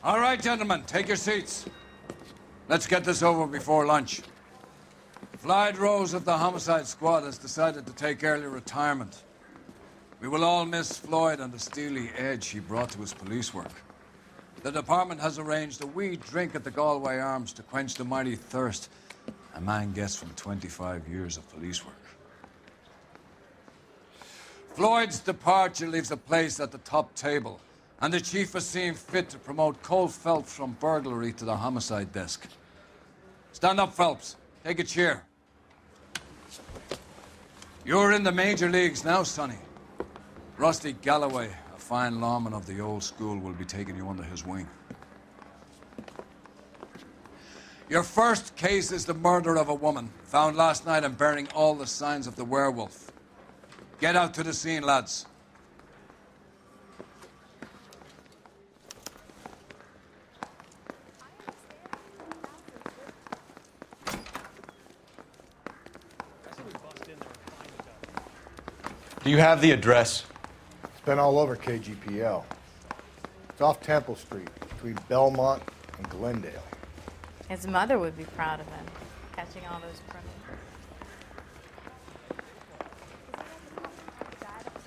All right, gentlemen, take your seats. Let's get this over before lunch. Floyd Rose of the Homicide Squad has decided to take early retirement. We will all miss Floyd and the steely edge he brought to his police work. The department has arranged a wee drink at the Galway Arms to quench the mighty thirst a man gets from 25 years of police work. Floyd's departure leaves a place at the top table, and the chief has seen fit to promote Cole Phelps from burglary to the homicide desk. Stand up, Phelps. Take a chair. You're in the major leagues now, Sonny. Rusty Galloway, a fine lawman of the old school, will be taking you under his wing. Your first case is the murder of a woman, found last night and bearing all the signs of the werewolf. Get out to the scene, lads. Do you have the address? It's been all over KGPL. It's off Temple Street, between Belmont and Glendale. His mother would be proud of him, catching all those criminals.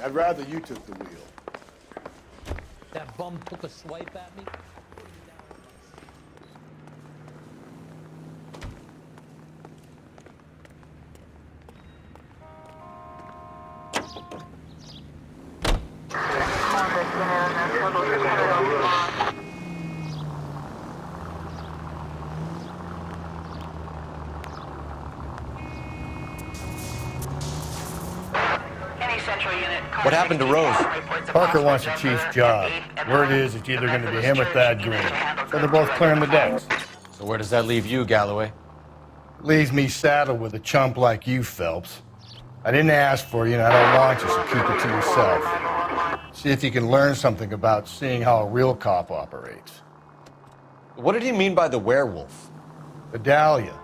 I'd rather you took the wheel. That bum took a swipe at me. What happened to Rose? Parker wants the chief's job. Word is it's either going to be him or Thad Green. So they're both clearing the decks. So where does that leave you, Galloway? Leaves me saddled with a chump like you, Phelps. I didn't ask for you, and I don't want you, so keep it to yourself. See if you can learn something about seeing how a real cop operates. What did he mean by the werewolf? Vidalia.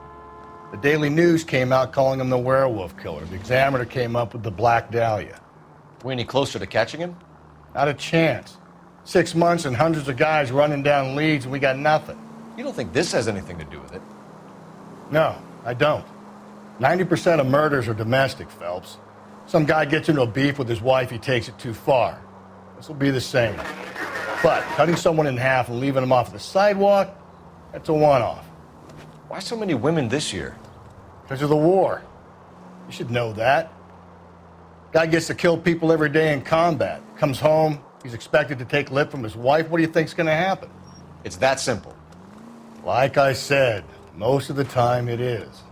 The Daily News came out calling him the werewolf killer. The Examiner came up with the Black Dahlia. We any closer to catching him? Not a chance. 6 months and hundreds of guys running down leads, and we got nothing. You don't think this has anything to do with it? No, I don't. 90% of murders are domestic, Phelps. Some guy gets into a beef with his wife, he takes it too far. This will be the same. But cutting someone in half and leaving them off the sidewalk, that's a one-off. Why so many women this year? Because of the war. You should know that. Guy gets to kill people every day in combat. Comes home, he's expected to take lip from his wife. What do you think's going to happen? It's that simple. Like I said, most of the time it is.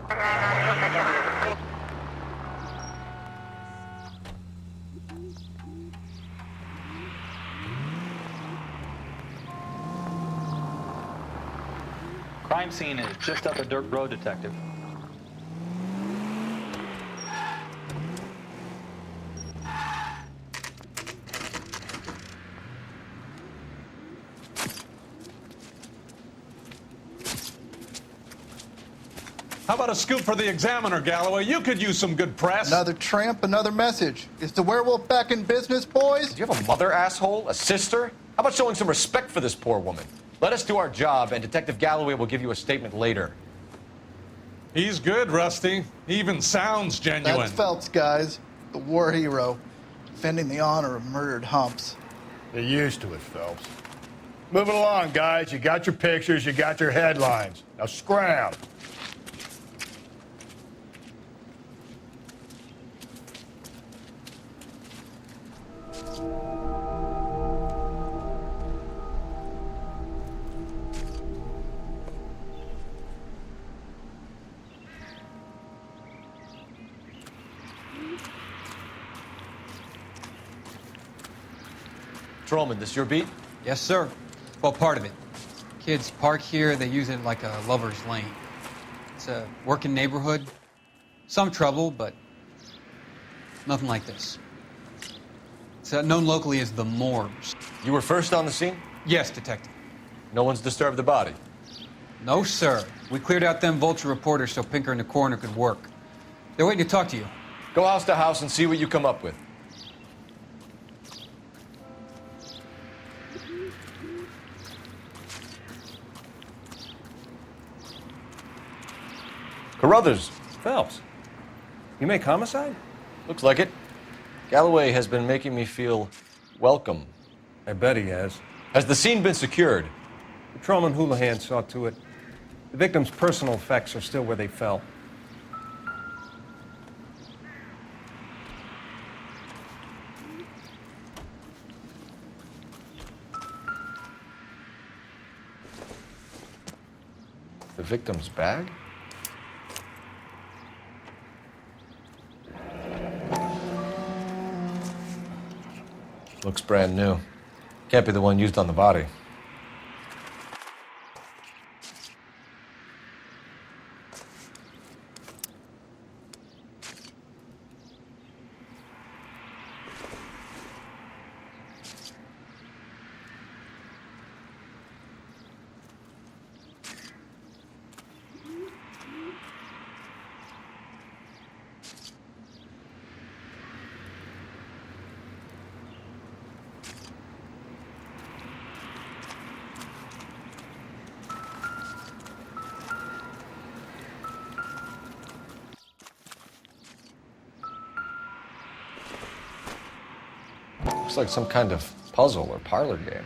Crime scene is just up a dirt road, Detective. How about a scoop for the Examiner, Galloway? You could use some good press. Another tramp, another message. Is the werewolf back in business, boys? Do you have a mother, asshole? A sister? How about showing some respect for this poor woman? Let us do our job, and Detective Galloway will give you a statement later. He's good, Rusty. He even sounds genuine. That's Phelps, guys. The war hero. Defending the honor of murdered humps. They're used to it, Phelps. Moving along, guys. You got your pictures, you got your headlines. Now scram. Patrolman, this your beat? Yes, sir. Well, part of it. Kids park here, they use it like a lover's lane. It's a working neighborhood. Some trouble, but nothing like this. It's known locally as the Moors. You were first on the scene? Yes, Detective. No one's disturbed the body? No, sir. We cleared out them vulture reporters so Pinker and the coroner could work. They're waiting to talk to you. Go house to house and see what you come up with. Carruthers. Phelps, you make homicide? Looks like it. Galloway has been making me feel welcome. I bet he has. Has the scene been secured? Patrolman Houlihan saw to it. The victim's personal effects are still where they fell. The victim's bag? Looks brand new. Can't be the one used on the body. Looks like some kind of puzzle or parlor game.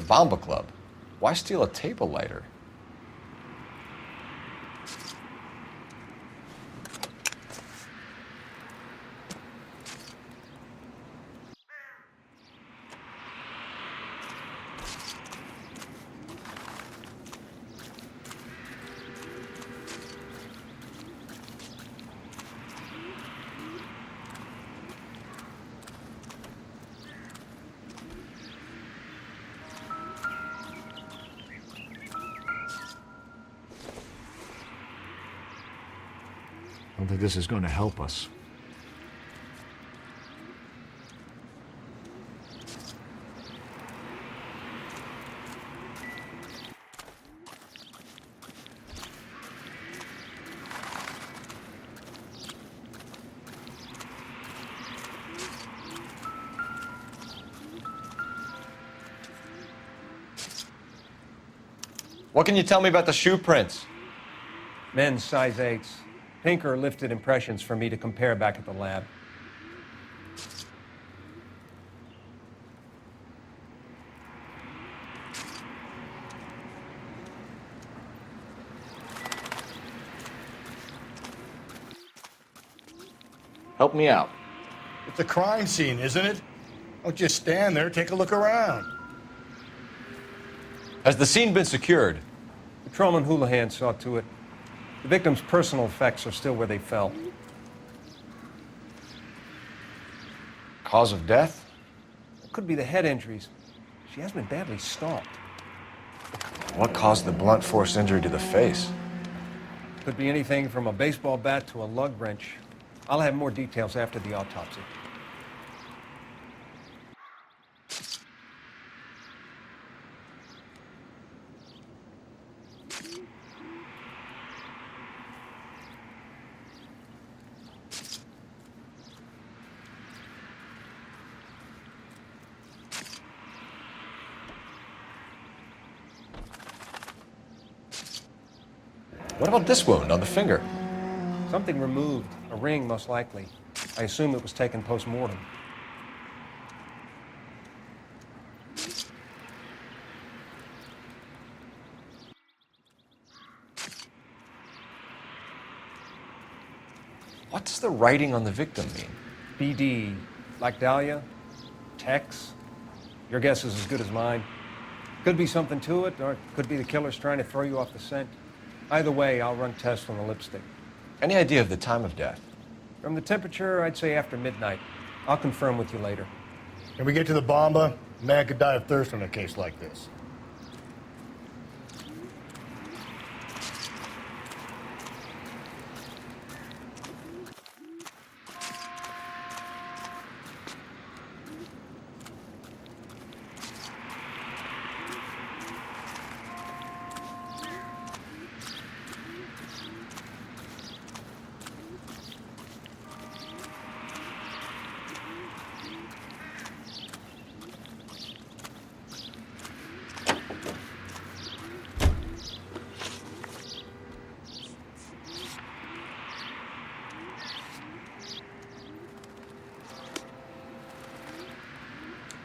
Bomba Club. Why steal a table lighter? I don't think this is going to help us. What can you tell me about the shoe prints? Men's size 8s. Pinker lifted impressions for me to compare back at the lab. Help me out. It's a crime scene, isn't it? Don't just stand there, take a look around. Has the scene been secured? Patrolman Houlihan saw to it. The victim's personal effects are still where they fell. Cause of death? It could be the head injuries. She has been badly stalked. What caused the blunt force injury to the face? Could be anything from a baseball bat to a lug wrench. I'll have more details after the autopsy. What about this wound on the finger? Something removed. A ring, most likely. I assume it was taken post-mortem. What does the writing on the victim mean? BD. Like Dahlia? Tex? Your guess is as good as mine. Could be something to it, or it could be the killer's trying to throw you off the scent. Either way, I'll run tests on the lipstick. Any idea of the time of death? From the temperature, I'd say after midnight. I'll confirm with you later. Can we get to the Bomba? A man could die of thirst on a case like this.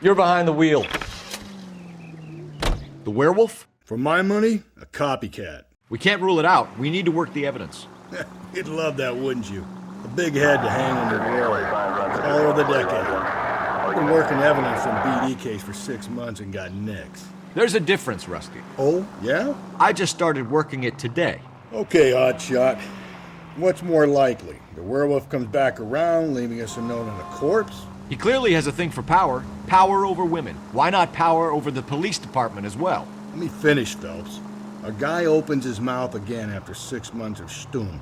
You're behind the wheel. The werewolf? For my money, a copycat. We can't rule it out. We need to work the evidence. You'd love that, wouldn't you? A big head to hang on your wall. All over the decade. I've been working evidence from BD case for 6 months and got nicks. There's a difference, Rusty. Oh, yeah? I just started working it today. Okay, hotshot. What's more likely? The werewolf comes back around, leaving us a note on a corpse? He clearly has a thing for power. Power over women. Why not power over the police department as well? Let me finish, Phelps. A guy opens his mouth again after 6 months of stum.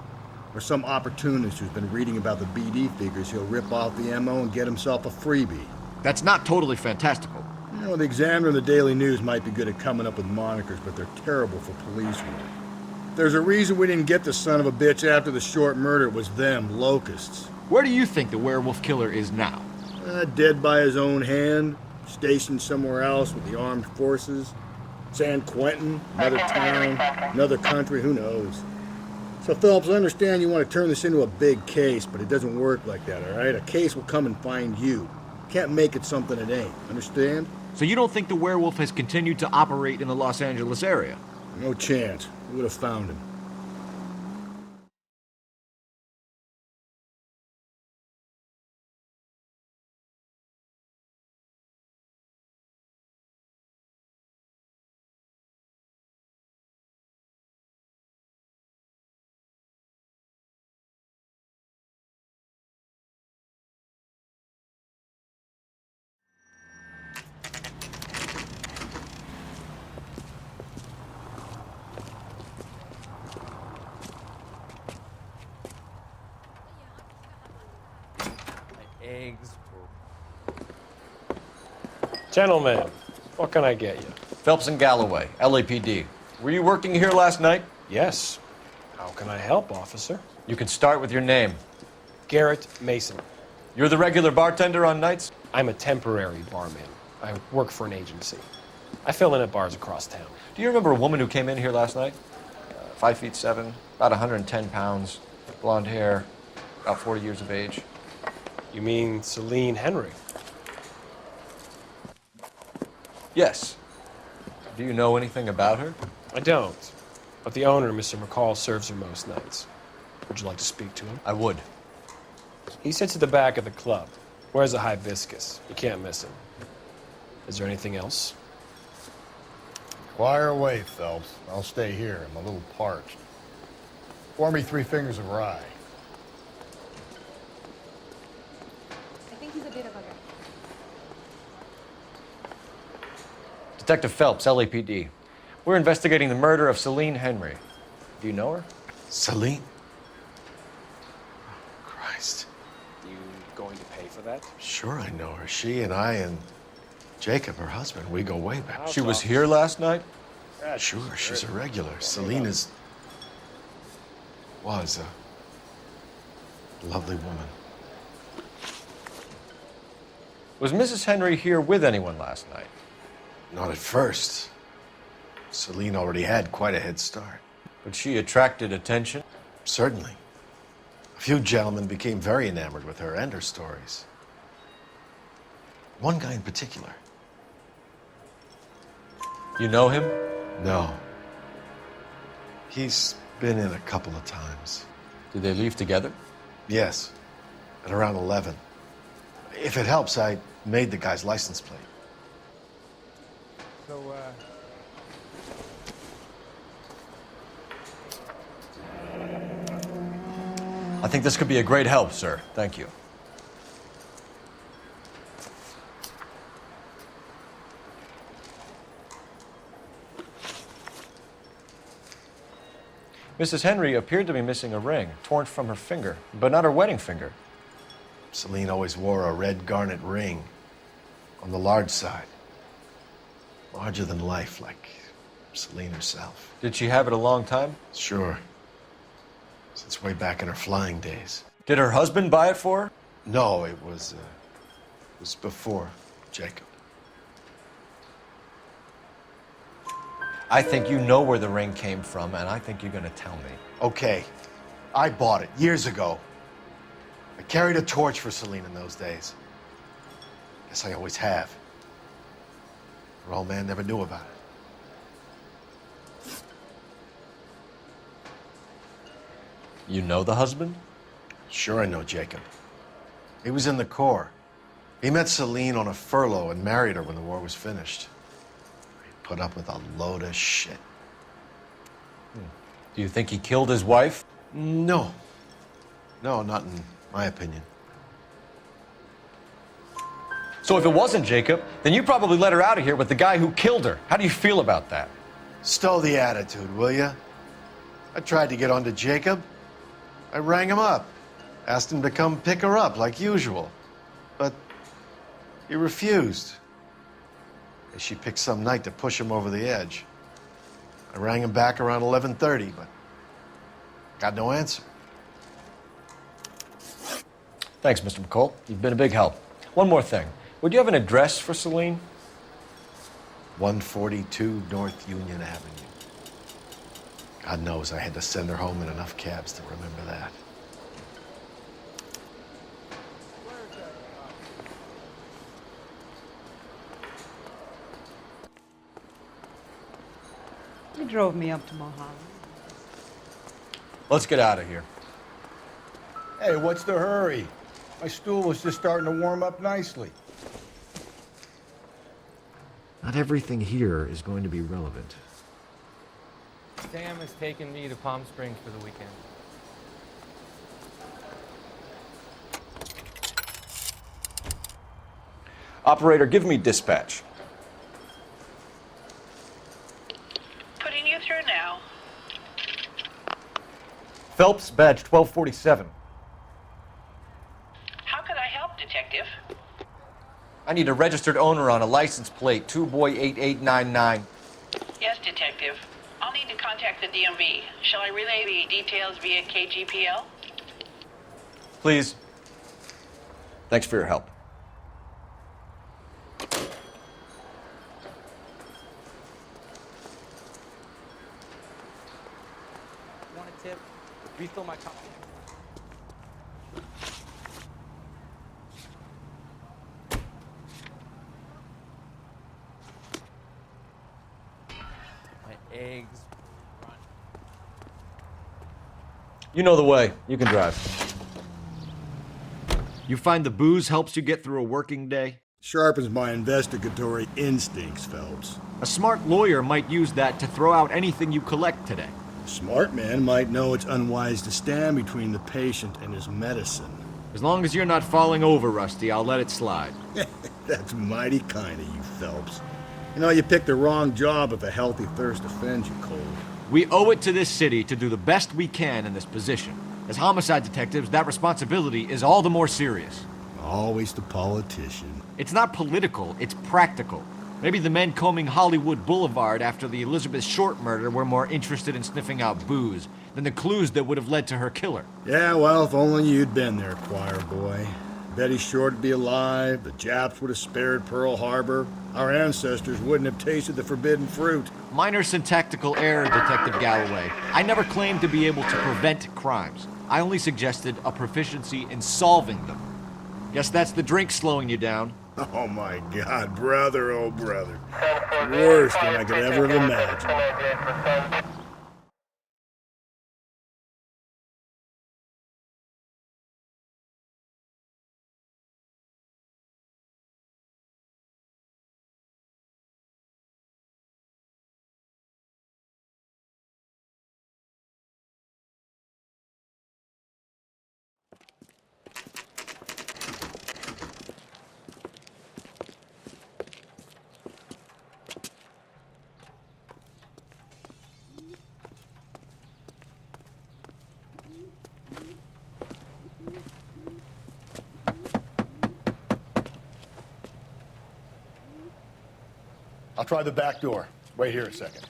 Or some opportunist who's been reading about the BD figures he'll rip off the MO and get himself a freebie. That's not totally fantastical. You know, the Examiner and the Daily News might be good at coming up with monikers, but they're terrible for police work. There's a reason we didn't get the son of a bitch after the short murder. It was them, locusts. Where do you think the werewolf killer is now? Dead by his own hand, stationed somewhere else with the armed forces. San Quentin, another town, another country, who knows? So, Phelps, I understand you want to turn this into a big case, but it doesn't work like that, all right? A case will come and find you. Can't make it something it ain't. Understand? So you don't think the werewolf has continued to operate in the Los Angeles area? No chance. We would have found him. Eggs. Gentlemen, what can I get you? Phelps and Galloway, LAPD. Were you working here last night? Yes. How can I help, officer? You can start with your name. Garrett Mason. You're the regular bartender on nights? I'm a temporary barman. I work for an agency. I fill in at bars across town. Do you remember a woman who came in here last night? 5'7", about 110 pounds, blonde hair, about 40 years of age. You mean Celine Henry? Yes. Do you know anything about her? I don't. But the owner, Mr. McCall, serves her most nights. Would you like to speak to him? I would. He sits at the back of the club. Wears a hibiscus. You can't miss him. Is there anything else? Fire away, Phelps. I'll stay here. I'm a little parched. Pour me 3 fingers of rye. I think he's a bit of a guy. Detective Phelps, LAPD. We're investigating the murder of Celine Henry. Do you know her? Celine? Christ. You going to pay for that? Sure I know her. She and I and Jacob, her husband, we go way back. She was here last night? Sure, she's a regular. Celine was a lovely woman. Was Mrs. Henry here with anyone last night? Not at first. Celine already had quite a head start. But she attracted attention? Certainly. A few gentlemen became very enamored with her and her stories. One guy in particular. You know him? No. He's been in a couple of times. Did they leave together? Yes. At around 11. If it helps, I made the guy's license plate. So, I think this could be a great help, sir. Thank you. Mrs. Henry appeared to be missing a ring, torn from her finger, but not her wedding finger. Celine always wore a red garnet ring on the large side. Larger than life, like Celine herself. Did she have it a long time? Sure. Since way back in her flying days. Did her husband buy it for her? No, it was before Jacob. I think you know where the ring came from, and I think you're going to tell me. Okay. I bought it years ago. I carried a torch for Celine in those days. Guess I always have. Her old man never knew about it. You know the husband? Sure I know Jacob. He was in the Corps. He met Celine on a furlough and married her when the war was finished. He put up with a load of shit. Do you think he killed his wife? No. No, not in my opinion. So if it wasn't Jacob, then you probably let her out of here with the guy who killed her. How do you feel about that? Stow the attitude, will ya? I tried to get onto Jacob. I rang him up. Asked him to come pick her up, like usual. But he refused. She picked some night to push him over the edge. I rang him back around 11:30, but got no answer. Thanks, Mr. McCall. You've been a big help. One more thing. Would you have an address for Celine? 142 North Union Avenue. God knows I had to send her home in enough cabs to remember that. drove me up to Mulholland. Let's get out of here. Hey, what's the hurry? My stool was just starting to warm up nicely. Not everything here is going to be relevant. Sam has taken me to Palm Springs for the weekend. Operator, give me dispatch. Putting you through now. Phelps, badge 1247. How could I help, Detective? I need a registered owner on a license plate, 2boy8899. Yes, Detective. I'll need to contact the DMV. Shall I relay the details via KGPL? Please. Thanks for your help. Want a tip? Refill my coffee. My eggs. You know the way. You can drive. You find the booze helps you get through a working day? Sharpens my investigatory instincts, Phelps. A smart lawyer might use that to throw out anything you collect today. A smart man might know it's unwise to stand between the patient and his medicine. As long as you're not falling over, Rusty, I'll let it slide. That's mighty kind of you, Phelps. You know, you picked the wrong job if a healthy thirst offends you, Cole. We owe it to this city to do the best we can in this position. As homicide detectives, that responsibility is all the more serious. Always the politician. It's not political, it's practical. Maybe the men combing Hollywood Boulevard after the Elizabeth Short murder were more interested in sniffing out booze than the clues that would have led to her killer. Yeah, well, if only you'd been there, choir boy. Betty Short would be alive, the Japs would have spared Pearl Harbor, our ancestors wouldn't have tasted the forbidden fruit. Minor syntactical error, Detective Galloway. I never claimed to be able to prevent crimes. I only suggested a proficiency in solving them. Guess that's the drink slowing you down. Oh my God, brother, oh brother. Worse than I could ever have imagined. I'll try the back door. Wait here a second.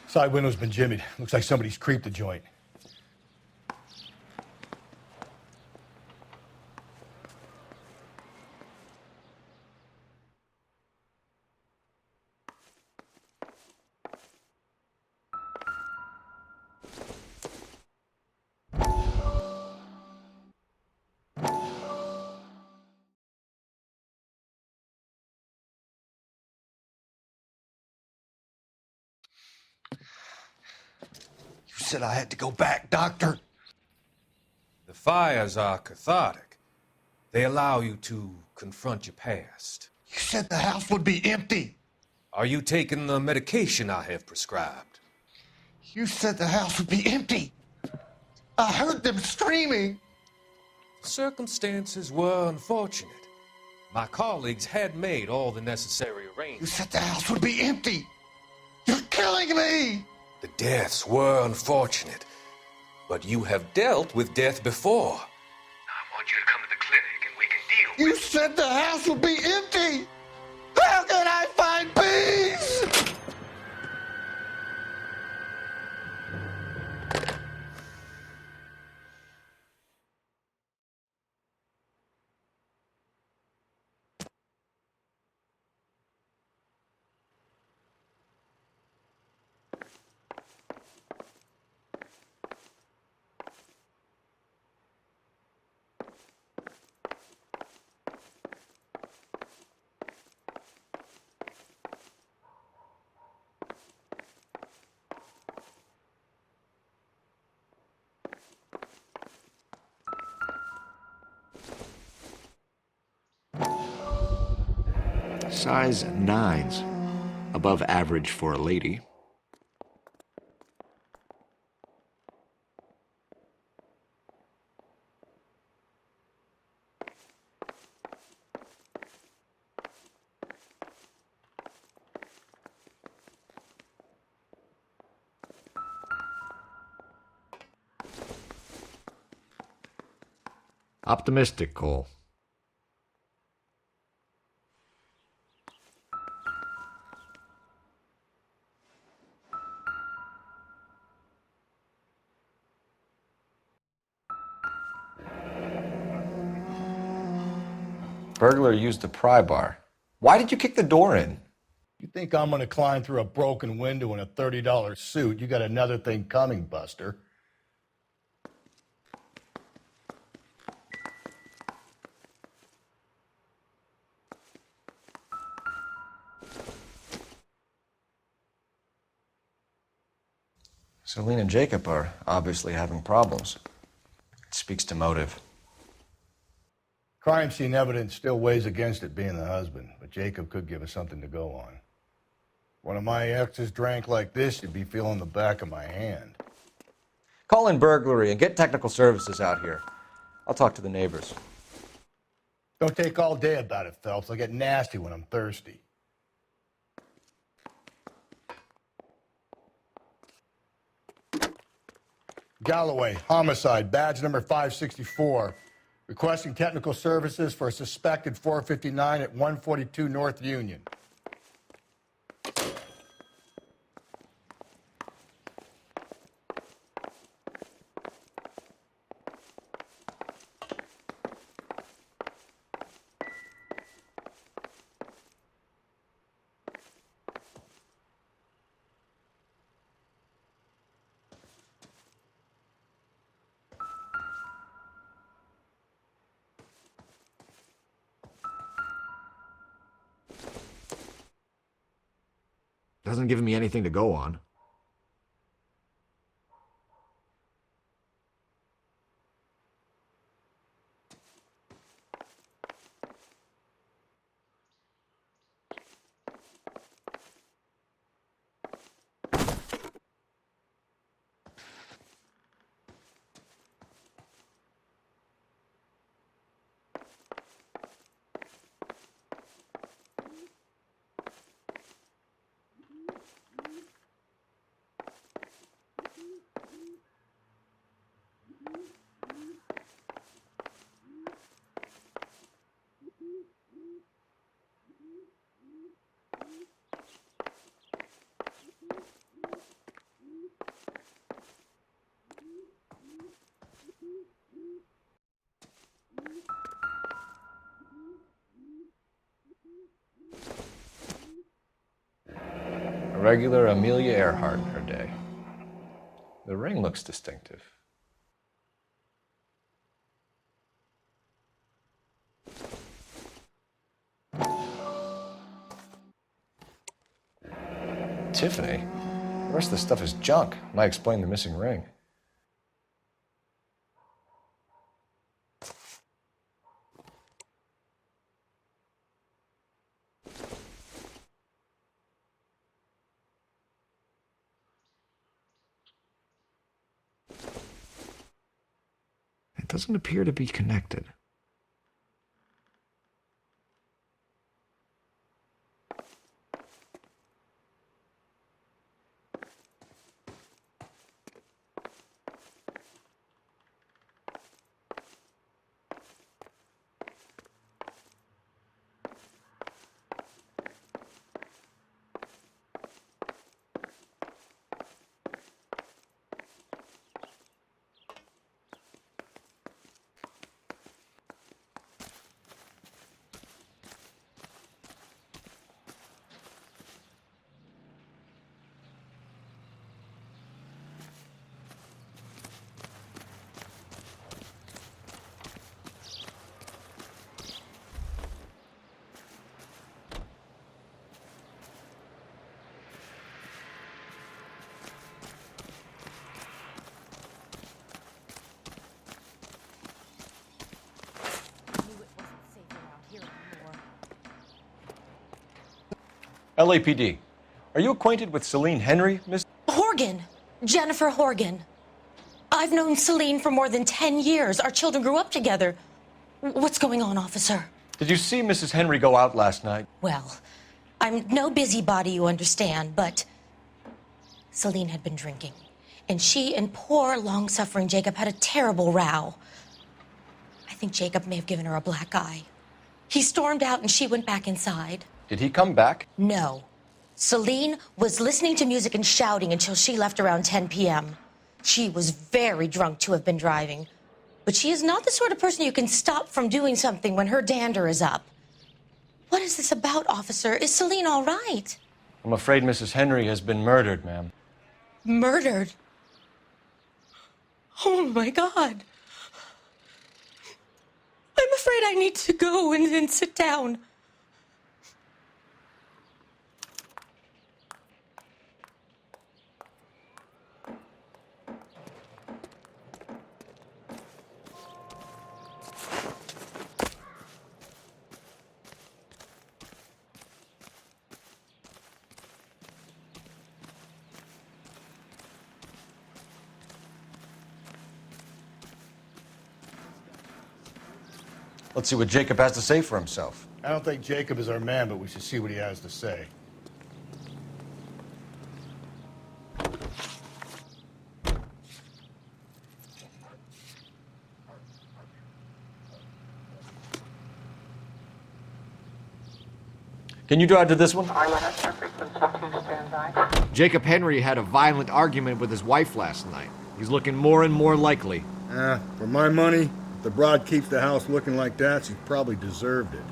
Side window's been jimmied. Looks like somebody's creeped the joint. You said I had to go back, Doctor. The fires are cathartic. They allow you to confront your past. You said the house would be empty. Are you taking the medication I have prescribed? You said the house would be empty. I heard them screaming. The circumstances were unfortunate. My colleagues had made all the necessary arrangements. You said the house would be empty. You're killing me. The deaths were unfortunate, but you have dealt with death before. I want you to come to the clinic and we can deal with it. You said the house would be empty. How can I find peace? Size 9s. Above average for a lady. Optimistic, Cole. Burglar used a pry bar. Why did you kick the door in? You think I'm gonna climb through a broken window in a $30 suit? You got another thing coming, Buster. Celine and Jacob are obviously having problems. It speaks to motive. Crime scene evidence still weighs against it being the husband, but Jacob could give us something to go on. One of my exes drank like this, you'd be feeling the back of my hand. Call in burglary and get technical services out here. I'll talk to the neighbors. Don't take all day about it, Phelps. I get nasty when I'm thirsty. Galloway, homicide, badge number 564. Requesting technical services for a suspected 459 at 142 North Union. Doesn't give me anything to go on. A regular Amelia Earhart in her day. The ring looks distinctive. Tiffany? The rest of the stuff is junk. Might explain the missing ring. It doesn't appear to be connected. LAPD. Are you acquainted with Celine Henry, Miss? Horgan. Jennifer Horgan. I've known Celine for more than 10 years. Our children grew up together. What's going on, officer? Did you see Mrs. Henry go out last night? Well, I'm no busybody, you understand, but Celine had been drinking. And she and poor, long-suffering Jacob had a terrible row. I think Jacob may have given her a black eye. He stormed out and she went back inside. Did he come back? No. Celine was listening to music and shouting until she left around 10 p.m. She was very drunk to have been driving. But she is not the sort of person you can stop from doing something when her dander is up. What is this about, officer? Is Celine all right? I'm afraid Mrs. Henry has been murdered, ma'am. Murdered? Oh, my God. I'm afraid I need to go and sit down. Let's see what Jacob has to say for himself. I don't think Jacob is our man, but we should see what he has to say. Can you drive to this one? Jacob Henry had a violent argument with his wife last night. He's looking more and more likely. For my money, if the broad keeps the house looking like that, she probably deserved it.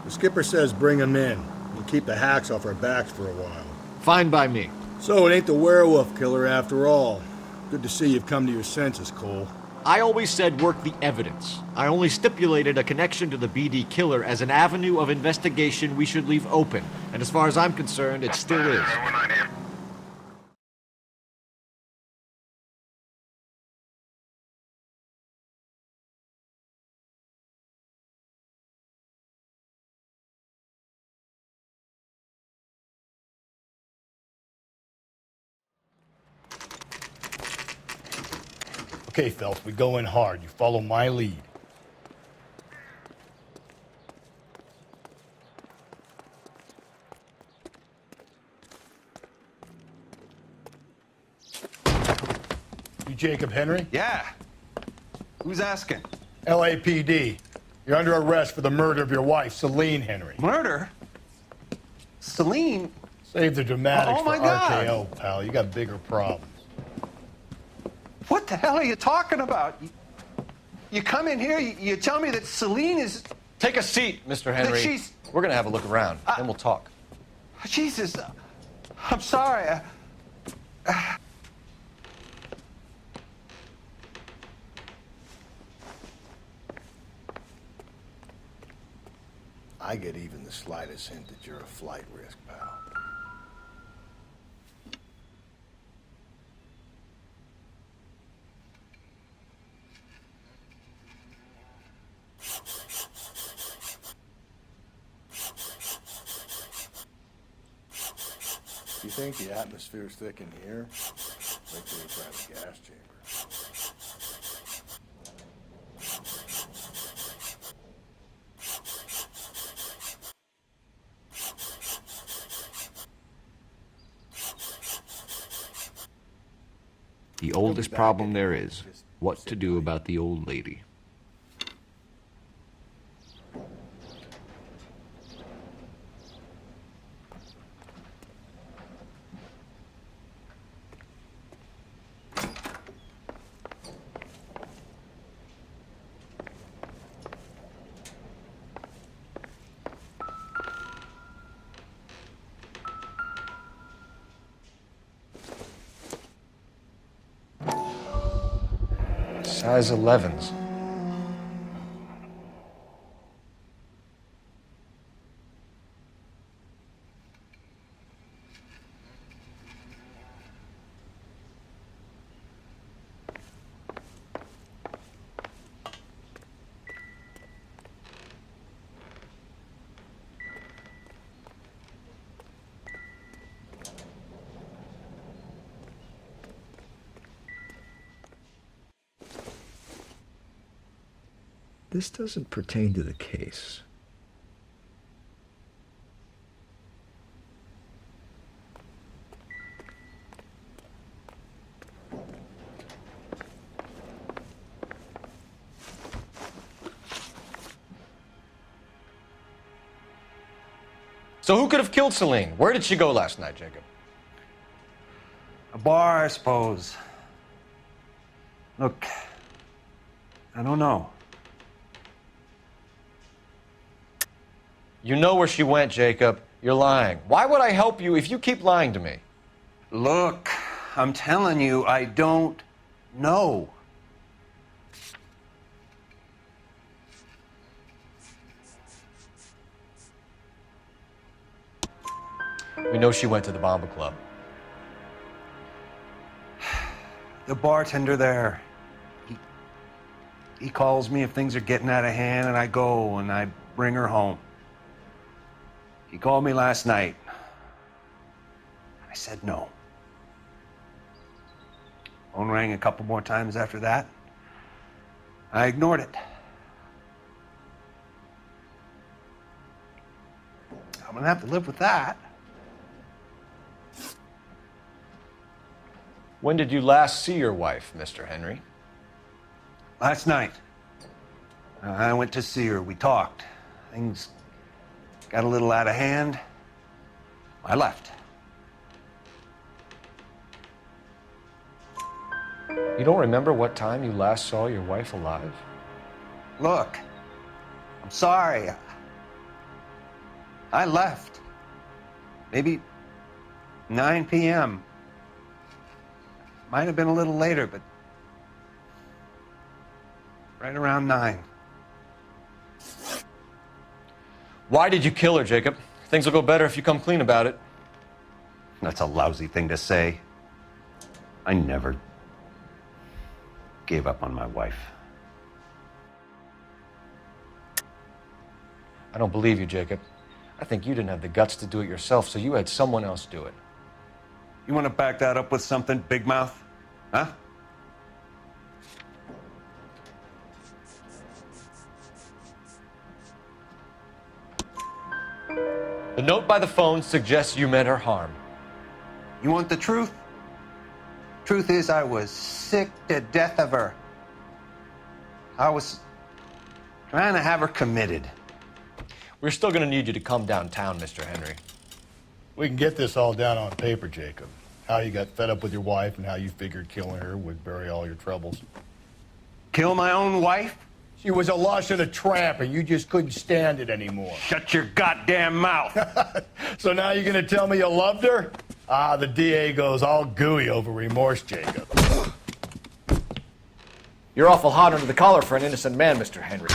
The skipper says bring him in. We'll keep the hacks off our backs for a while. Fine by me. So it ain't the werewolf killer after all. Good to see you've come to your senses, Cole. I always said work the evidence. I only stipulated a connection to the BD killer as an avenue of investigation we should leave open. And as far as I'm concerned, it still is. Okay, Phelps, we go in hard. You follow my lead. You Jacob Henry? Yeah. Who's asking? LAPD. You're under arrest for the murder of your wife, Celine Henry. Murder? Celine? Save the dramatics Oh, my for God. RKO, pal. You got bigger problems. What the hell are you talking about? You come in here, you tell me that Celine is... Take a seat, Mr. Henry. she's- We're gonna have a look around, then we'll talk. Jesus, I'm sorry. I get even the slightest hint that you're a flight risk, pal. You think the atmosphere's thick in here? Wait till you try the gas chamber. The oldest problem there is, what to do about the old lady. Size 11s. This doesn't pertain to the case. So who could have killed Celine? Where did she go last night, Jacob? A bar, I suppose. Look, I don't know. You know where she went, Jacob. You're lying. Why would I help you if you keep lying to me? Look, I'm telling you, I don't know. We know she went to the Bomba Club. The bartender there, he calls me if things are getting out of hand, and I go and I bring her home. He called me last night. I said no. Phone rang a couple more times after that. I ignored it. I'm gonna have to live with that. When did you last see your wife, Mr. Henry? Last night. I went to see her. We talked. Things got a little out of hand. I left. You don't remember what time you last saw your wife alive? Look, I'm sorry. I left. Maybe 9 p.m. Might have been a little later, but right around 9. Why did you kill her, Jacob? Things will go better if you come clean about it. That's a lousy thing to say. I never gave up on my wife. I don't believe you, Jacob. I think you didn't have the guts to do it yourself, so you had someone else do it. You want to back that up with something, Big Mouth? Huh? The note by the phone suggests you meant her harm. You want the truth? Truth is, I was sick to death of her. I was trying to have her committed. We're still going to need you to come downtown, Mr. Henry. We can get this all down on paper, Jacob. How you got fed up with your wife and how you figured killing her would bury all your troubles. Kill my own wife? She was a lush and a tramp, and you just couldn't stand it anymore. Shut your goddamn mouth. So now you're going to tell me you loved her? Ah, the DA goes all gooey over remorse, Jacob. You're awful hot under the collar for an innocent man, Mr. Henry.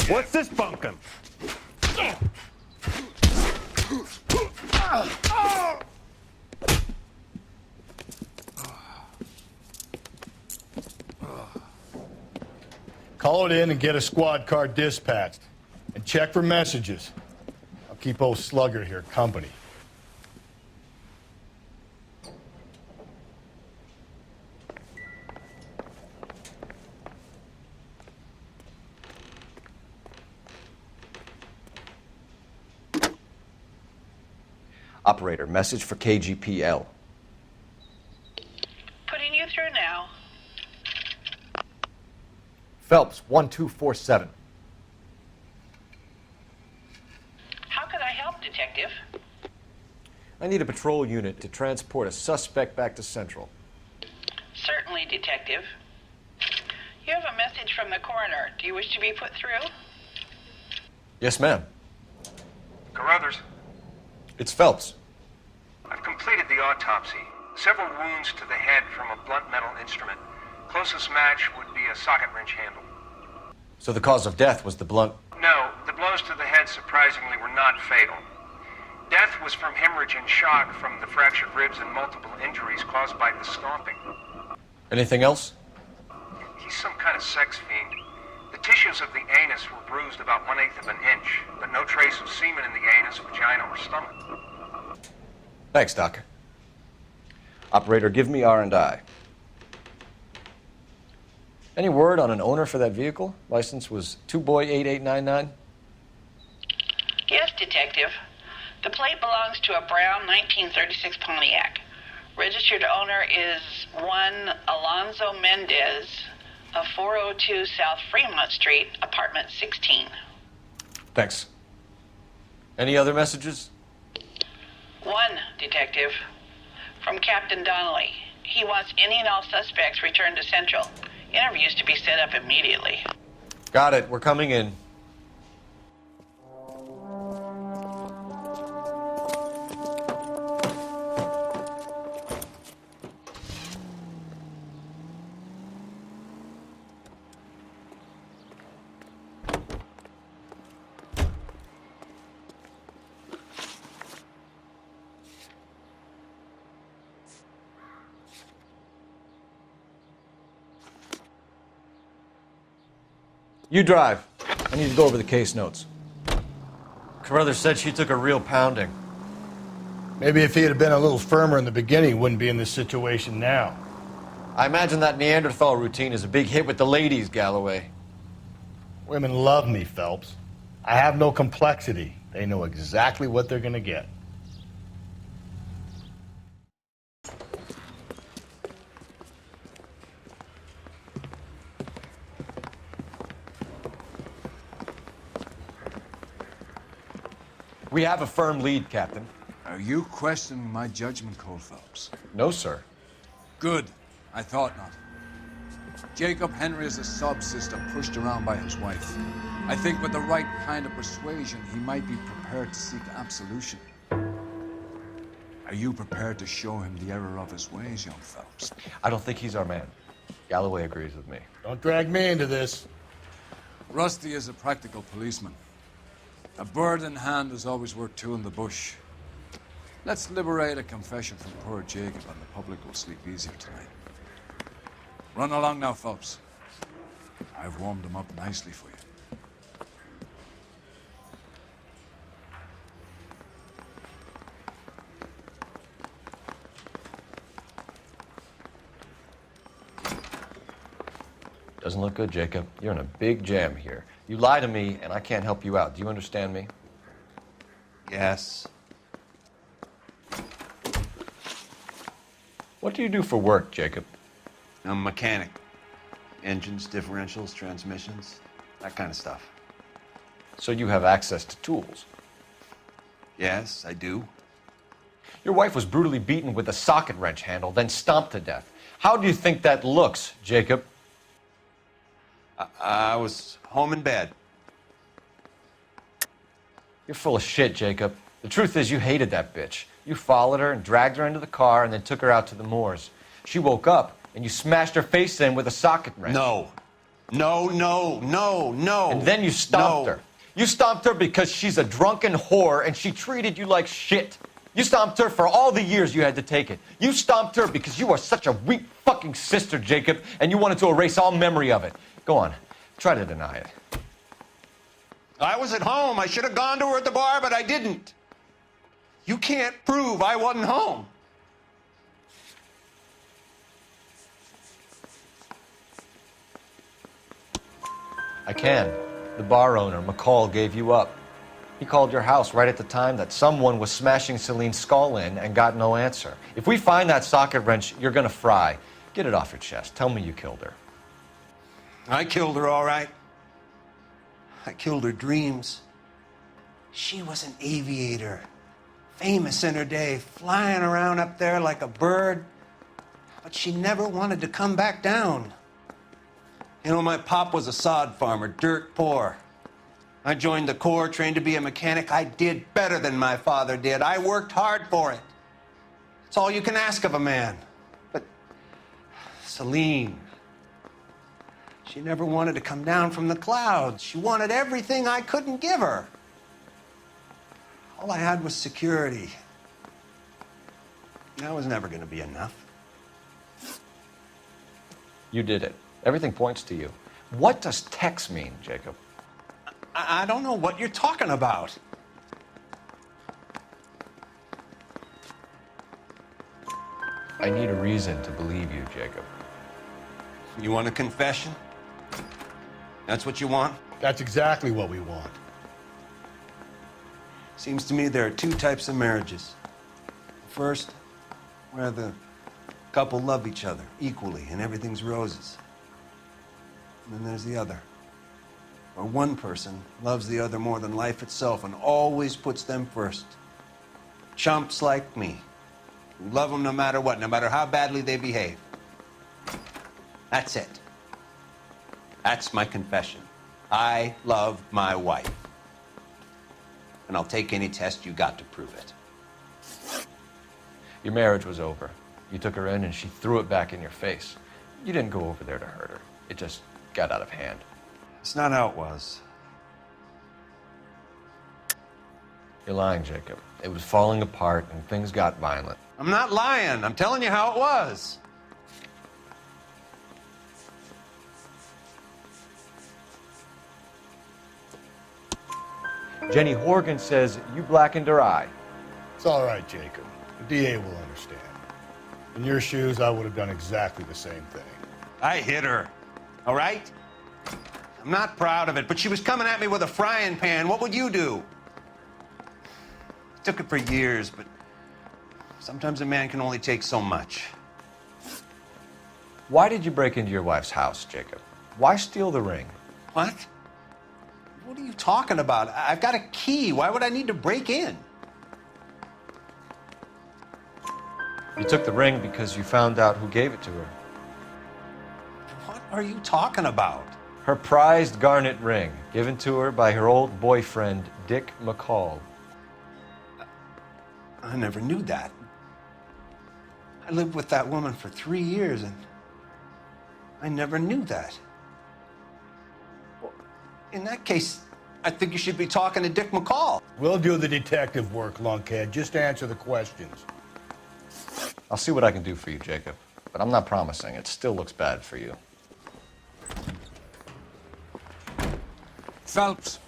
What's this bunkum? Call it in and get a squad car dispatched. And check for messages. I'll keep old Slugger here company. Operator, message for KGPL. Putting you through now. Phelps, 1247. How could I help, Detective? I need a patrol unit to transport a suspect back to Central. Certainly, Detective. You have a message from the coroner. Do you wish to be put through? Yes, ma'am. Carruthers, It's Phelps. I've completed the autopsy. Several wounds to the head from a blunt metal instrument. Closest match would be a socket wrench handle. So the cause of death was the blunt. No, the blows to the head surprisingly were not fatal. Death was from hemorrhage and shock from the fractured ribs and multiple injuries caused by the stomping. Anything else? He's some kind of sex fiend. The tissues of the anus were bruised about 1/8 of an inch, but no trace of semen in the anus, vagina, or stomach. Thanks, Doc. Operator, give me R&I. Any word on an owner for that vehicle? License was 2boy8899. Yes, Detective. The plate belongs to a brown 1936 Pontiac. Registered owner is one Alonzo Mendez of 402 South Fremont Street, apartment 16. Thanks. Any other messages? One, Detective. From Captain Donnelly. He wants any and all suspects returned to Central. Interviews to be set up immediately. Got it. We're coming in. You drive. I need to go over the case notes. Carruthers said she took a real pounding. Maybe if he had been a little firmer in the beginning, he wouldn't be in this situation now. I imagine that Neanderthal routine is a big hit with the ladies, Galloway. Women love me, Phelps. I have no complexity. They know exactly what they're going to get. We have a firm lead, Captain. Are you questioning my judgment call, Phelps? No, sir. Good. I thought not. Jacob Henry is a sub-sister pushed around by his wife. I think with the right kind of persuasion, he might be prepared to seek absolution. Are you prepared to show him the error of his ways, young Phelps? I don't think he's our man. Galloway agrees with me. Don't drag me into this. Rusty is a practical policeman. A bird in hand is always worth two in the bush. Let's liberate a confession from poor Jacob, and the public will sleep easier tonight. Run along now, Phelps. I've warmed them up nicely for you. Doesn't look good, Jacob. You're in a big jam here. You lie to me, and I can't help you out. Do you understand me? Yes. What do you do for work, Jacob? I'm a mechanic. Engines, differentials, transmissions, that kind of stuff. So you have access to tools? Yes, I do. Your wife was brutally beaten with a socket wrench handle, then stomped to death. How do you think that looks, Jacob? I was home in bed. You're full of shit, Jacob. The truth is you hated that bitch. You followed her and dragged her into the car and then took her out to the moors. She woke up and you smashed her face in with a socket wrench. No. No. And then you stomped her. You stomped her because she's a drunken whore and she treated you like shit. You stomped her for all the years you had to take it. You stomped her because you are such a weak fucking sister, Jacob, and you wanted to erase all memory of it. Go on. Try to deny it. I was at home. I should have gone to her at the bar, but I didn't. You can't prove I wasn't home. I can. The bar owner, McCall, gave you up. He called your house right at the time that someone was smashing Celine's skull in and got no answer. If we find that socket wrench, you're gonna fry. Get it off your chest. Tell me you killed her. I killed her, all right. I killed her dreams. She was an aviator, famous in her day, flying around up there like a bird. But she never wanted to come back down. You know, my pop was a sod farmer, dirt poor. I joined the Corps, trained to be a mechanic. I did better than my father did. I worked hard for it. It's all you can ask of a man. But Celine, she never wanted to come down from the clouds. She wanted everything I couldn't give her. All I had was security. That was never going to be enough. You did it. Everything points to you. What does Tex mean, Jacob? I don't know what you're talking about. I need a reason to believe you, Jacob. You want a confession? That's what you want? That's exactly what we want. Seems to me there are two types of marriages. First, where the couple love each other equally and everything's roses. And then there's the other, where one person loves the other more than life itself and always puts them first. Chumps like me, who love them no matter what, no matter how badly they behave. That's it. That's my confession. I love my wife. And I'll take any test you got to prove it. Your marriage was over. You took her in and she threw it back in your face. You didn't go over there to hurt her. It just got out of hand. It's not how it was. You're lying, Jacob. It was falling apart and things got violent. I'm not lying. I'm telling you how it was. Jenny Horgan says you blackened her eye. It's all right, Jacob. The DA will understand. In your shoes, I would have done exactly the same thing. I hit her, all right? I'm not proud of it, but she was coming at me with a frying pan. What would you do? Took it for years, but sometimes a man can only take so much. Why did you break into your wife's house, Jacob? Why steal the ring? What? What are you talking about? I've got a key. Why would I need to break in? You took the ring because you found out who gave it to her. What are you talking about? Her prized garnet ring, given to her by her old boyfriend, Dick McCall. I never knew that. I lived with that woman for 3 years, and I never knew that. Well, in that case, I think you should be talking to Dick McCall. We'll do the detective work, lunkhead. Just answer the questions. I'll see what I can do for you, Jacob. But I'm not promising. It still looks bad for you. Phelps,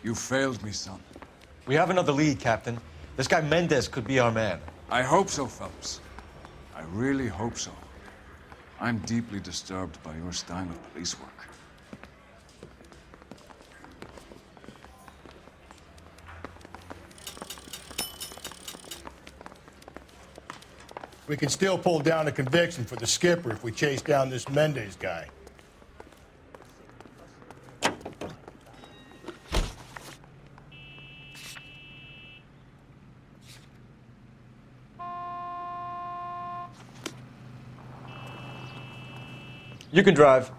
you failed me, son. We have another lead, Captain. This guy Mendez could be our man. I hope so, Phelps. I really hope so. I'm deeply disturbed by your style of police work. We can still pull down a conviction for the skipper if we chase down this Mendez guy. You can drive.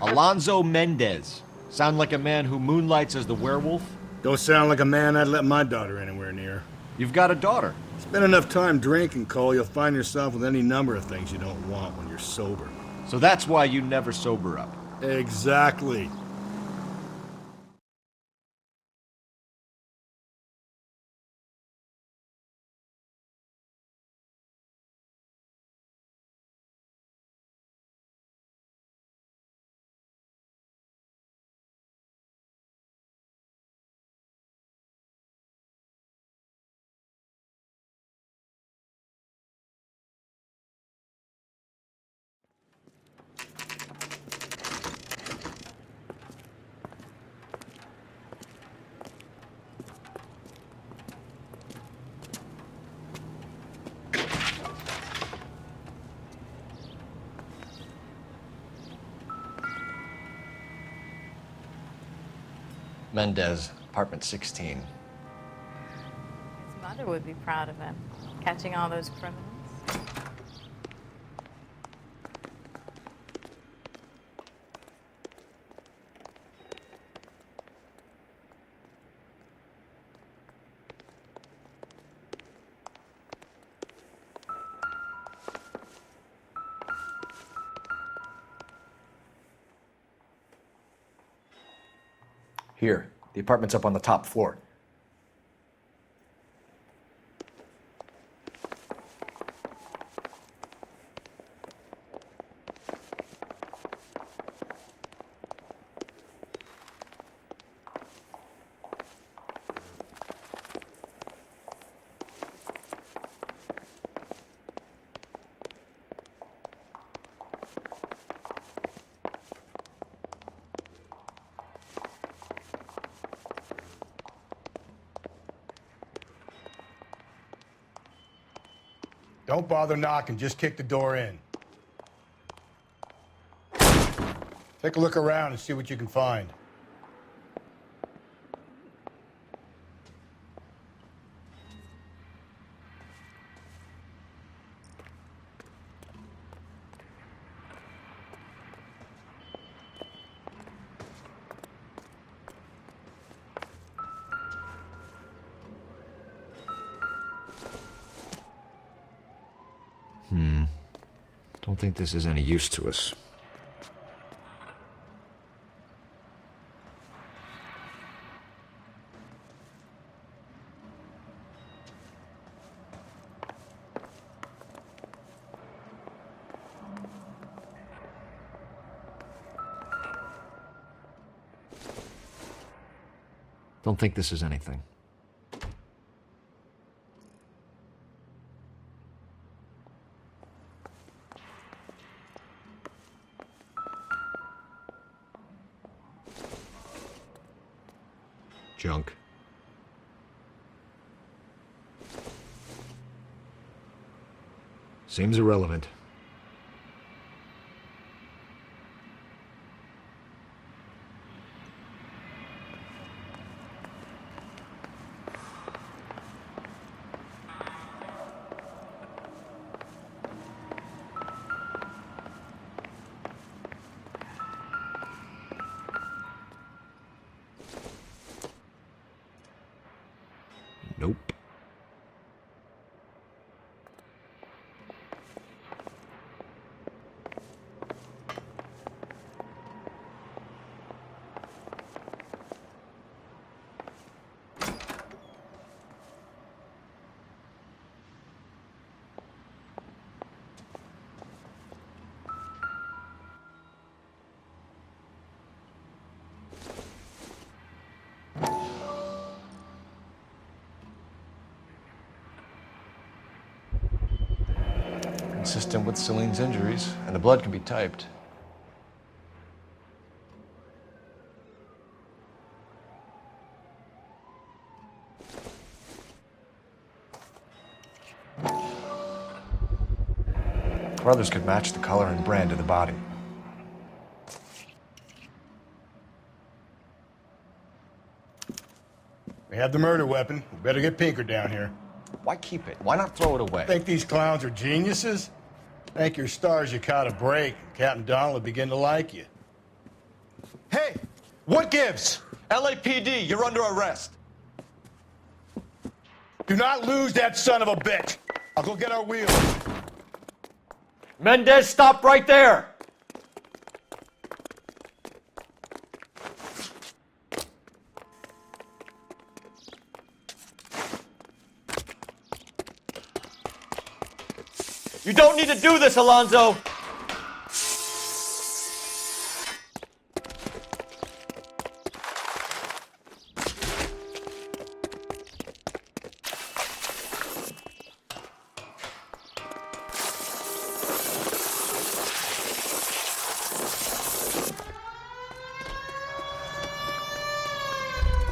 Alonzo Mendez. Sound like a man who moonlights as the werewolf? Don't sound like a man I'd let my daughter anywhere near. You've got a daughter. Spend enough time drinking, Cole, you'll find yourself with any number of things you don't want when you're sober. So that's why you never sober up. Exactly. Mendez, apartment 16. His mother would be proud of him, catching all those criminals. Here, the apartment's up on the top floor. Don't bother knocking, just kick the door in. Take a look around and see what you can find. Don't think this is any use to us. Don't think this is anything. Junk. Seems irrelevant. Nope. Consistent with Celine's injuries, and the blood can be typed. Brothers could match the color and brand of the body. We have the murder weapon. We better get Pinker down here. Why keep it? Why not throw it away? Think these clowns are geniuses? Thank your stars you caught a break. Captain Donald will begin to like you. Hey! What gives? LAPD, you're under arrest. Do not lose that son of a bitch. I'll go get our wheels. Mendez, stop right there! You don't need to do this, Alonzo!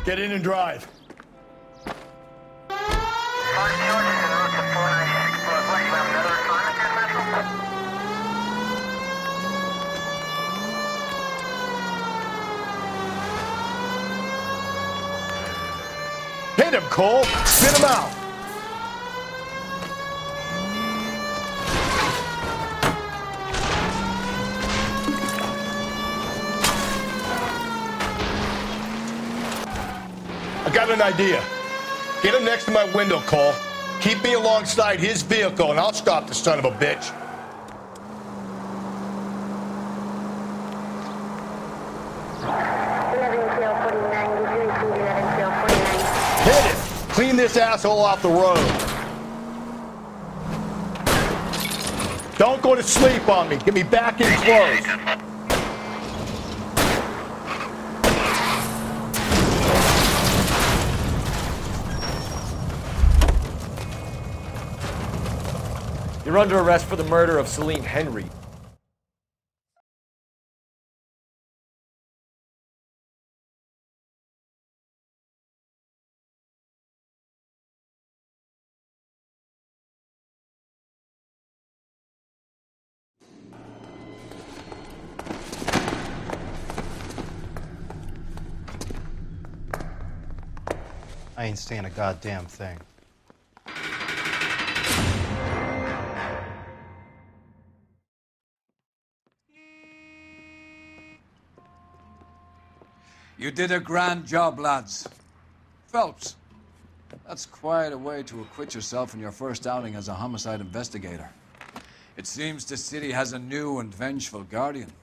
Get in and drive. Hit him, Cole. Spit him out. I got an idea. Get him next to my window, Cole. Keep me alongside his vehicle, and I'll stop the son of a bitch. Hit him! Clean this asshole off the road. Don't go to sleep on me. Get me back in close. You're under arrest for the murder of Celine Henry. I ain't saying a goddamn thing. You did a grand job, lads. Phelps, that's quite a way to acquit yourself in your first outing as a homicide investigator. It seems the city has a new and vengeful guardian.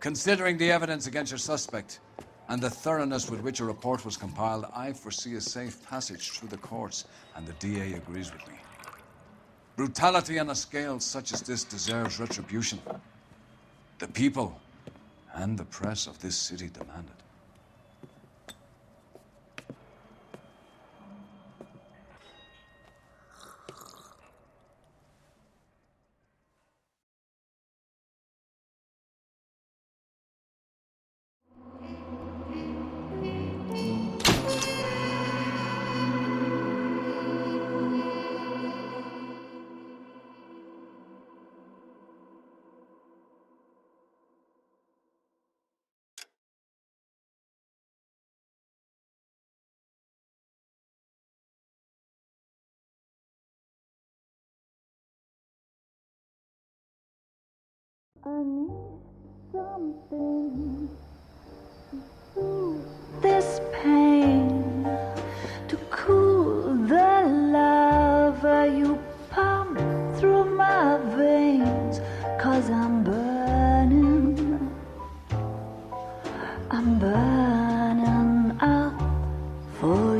Considering the evidence against your suspect and the thoroughness with which a report was compiled, I foresee a safe passage through the courts, and the DA agrees with me. Brutality on a scale such as this deserves retribution. The people and the press of this city demand it. I need something to soothe this pain, to cool the lava you pump through my veins, 'cause I'm burning up for